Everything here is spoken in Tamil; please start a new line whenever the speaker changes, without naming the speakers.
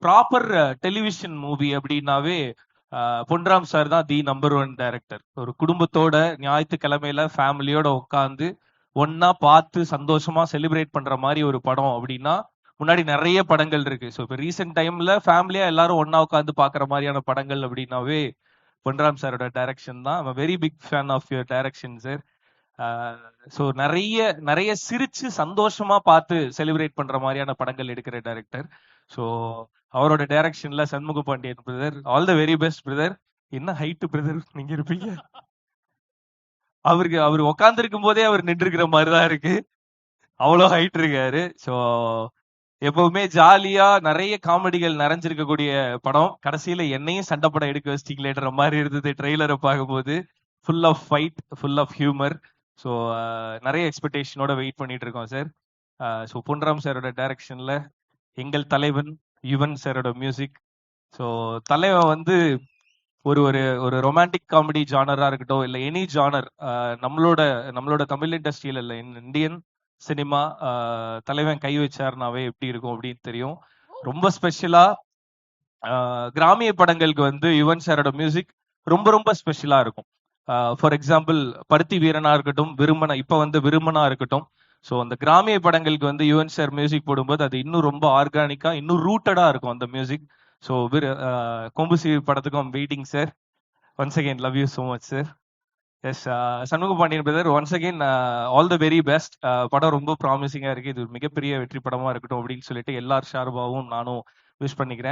ப்ராப்பர் டெலிவிஷன் மூவி அப்படின்னாவே பொன்ராம் சார் தான் தி நம்பர் 1 டைரக்டர். ஒரு குடும்பத்தோட ஞாயிற்றுக்கிழமையில ஃபேமிலியோட உட்காந்து ஒன்னா பார்த்து சந்தோஷமா செலிப்ரேட் பண்ற மாதிரி ஒரு படம் அப்படின்னா முன்னாடி நிறைய படங்கள் இருக்கு. ஸோ இப்போ ரீசெண்ட் டைம்ல ஃபேமிலியா எல்லாரும் ஒன்னா உட்காந்து பாக்குற மாதிரியான படங்கள் அப்படின்னாவே பொன்ராம் சாரோட டைரக்ஷன் தான். Very big fan of your direction sir. So நிறைய நிறைய சிரிச்சு சந்தோஷமா பார்த்து செலிப்ரேட் பண்ற மாதிரியான படங்கள் எடுக்கிற டைரக்டர். ஸோ அவரோட டைரக்ஷன்ல Shanmuga Pandian brother, all the very best brother. என்ன ஹைட் பிரதர் நீங்க இருப்பீங்க? அவர் உட்கார்ந்து இருக்கும் போதே அவர் நின்று இருக்கிற மாதிரிதான் இருக்கு, அவ்வளோ ஹைட் இருக்காரு. ஸோ எப்பவுமே ஜாலியா நிறைய காமெடிகள் நிறைஞ்சிருக்கக்கூடிய படம். கடைசியில என்னையும் சண்டை படம் எடுக்க வச்சிட்டீங்களேன்ற மாதிரி இருந்தது ட்ரெய்லரை பார்க்கும்போது. Full of fight, full of humour. So நிறைய எக்ஸ்பெக்டேஷனோட வெயிட் பண்ணிட்டு இருக்கோம் சார். ஸோ பொன்ராம் சாரோட டைரக்ஷன்ல எங்கள் தலைவன் யுவன் சாரோட மியூசிக். ஸோ தலைவன் வந்து ஒரு ஒரு ஒரு ரொமான்டிக் காமெடி ஜானரா இருக்கட்டும், இல்லை எனி ஜானர், நம்மளோட தமிழ் இண்டஸ்ட்ரியில இல்லை, இந்தியன் சினிமா தலைவன் கை வச்சாருனாவே எப்படி இருக்கும் அப்படின்னு தெரியும். ரொம்ப ஸ்பெஷலா கிராமிய படங்களுக்கு வந்து யுவன் சாரோட மியூசிக் ரொம்ப ரொம்ப ஸ்பெஷலா இருக்கும். ஃபார் எக்ஸாம்பிள் பருத்தி வீரனா இருக்கட்டும், விருமனா, இப்ப வந்து விருமனா இருக்கட்டும். ஸோ அந்த கிராமிய படங்களுக்கு வந்து யுவன் சார் மியூசிக் போடும்போது அது இன்னும் ரொம்ப ஆர்கானிக்கா, இன்னும் ரூட்டடா இருக்கும் அந்த மியூசிக். ஸோ கொம்புசி படத்துக்கும் waiting sir. Once again love you so much sir. Yes, Shanmuga Pandian brother, once again all the very best. படம் ரொம்ப ப்ராமிசிங்கா இருக்கு. இது ஒரு மிகப்பெரிய வெற்றி படமா இருக்கட்டும் அப்படின்னு சொல்லிட்டு எல்லார் சார்பாகவும் நானும் விஷ் பண்ணிக்கிறேன்.